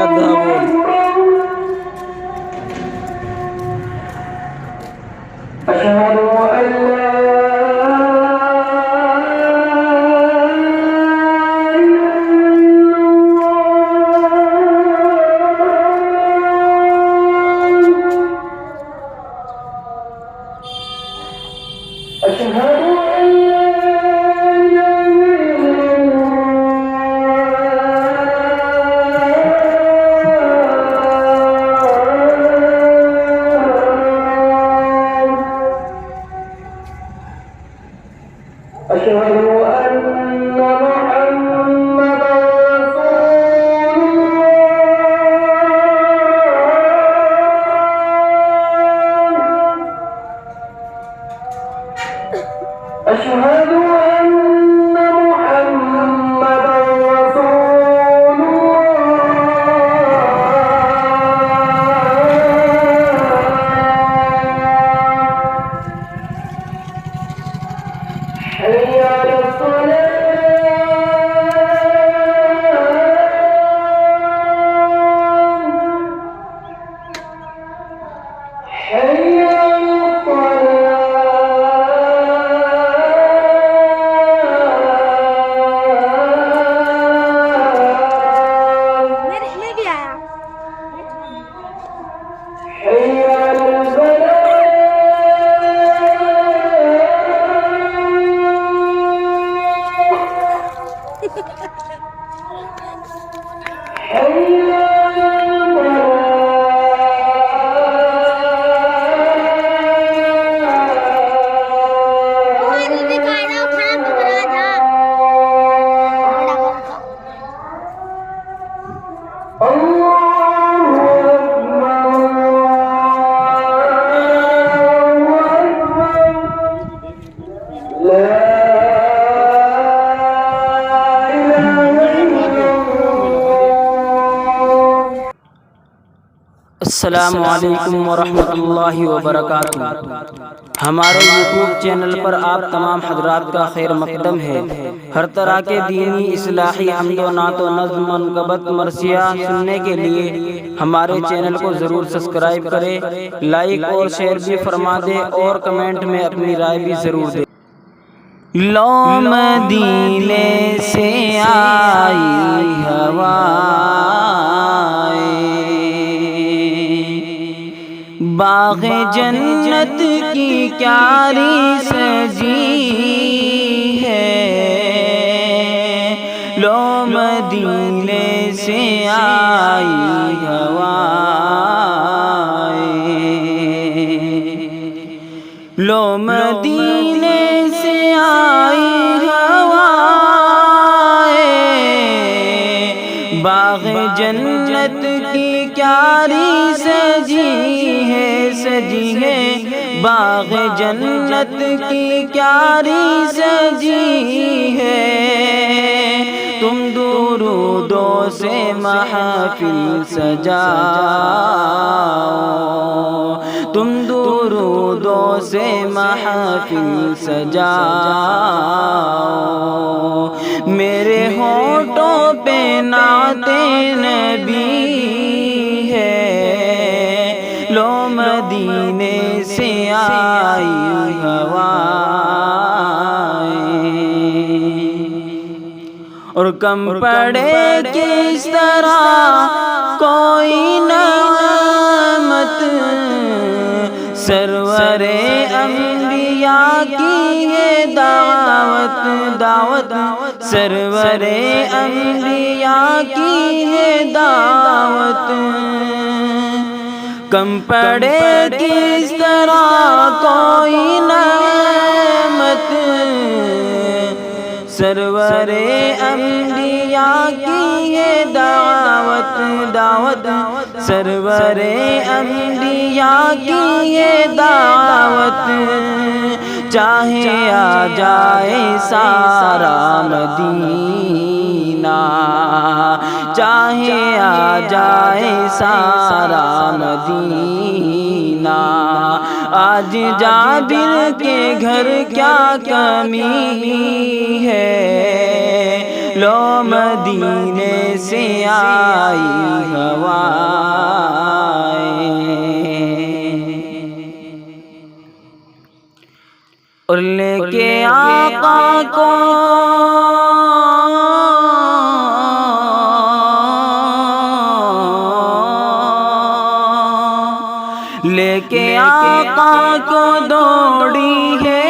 يذهبون. أشهد أن لا السلام علیکم ورحمۃ اللہ وبرکاتہ۔ ہمارے یوٹیوب چینل پر آپ تمام حضرات کا خیر مقدم ہے۔ ہر طرح کے دینی اصلاحی حمد و نعت و نظم منقبت مرثیہ سننے کے لیے ہمارے چینل کو ضرور سبسکرائب کریں، لائک اور شیئر بھی فرما دیں اور کمنٹ میں اپنی رائے بھی ضرور دیں۔ لو مدینے سے آئی ہوائیں، باغ جنت کی کیاری سجی ہے، لو مدینے سے آئی ہوائیں، لو مدینے سے آئی ہوائیں، باغ جنت کی کیاری سجی ہے، سجی ہے، باغ جنت کی کیاری سجی ہے، تم درودوں سے محفل سجاؤ، تم درودوں سے محفل سجاؤ، میرے ہونٹوں پہ نعت نبی ہے، لو مدینے سے آئی ہوائیں، اور کم پڑے کس طرح کوئی نعمت، سرور انبیاء کی ہے دعوت، دعوت، سرور انبیاء کی ہے دعوت، کم پڑے کس طرح کوئی نعمت، سرور انبیاء کی ہے دعوت، دعوت، سرور انبیاء کی ہے دعوت، چاہے آ جائے سارا مدینہ، چاہے آ جائے سارا مدینہ، آج جابر کے گھر کیا کمی ہے، لو مدینے سے آئی ہوائیں، اور لے کے آقا کو لے کے آقا کو دوڑی ہے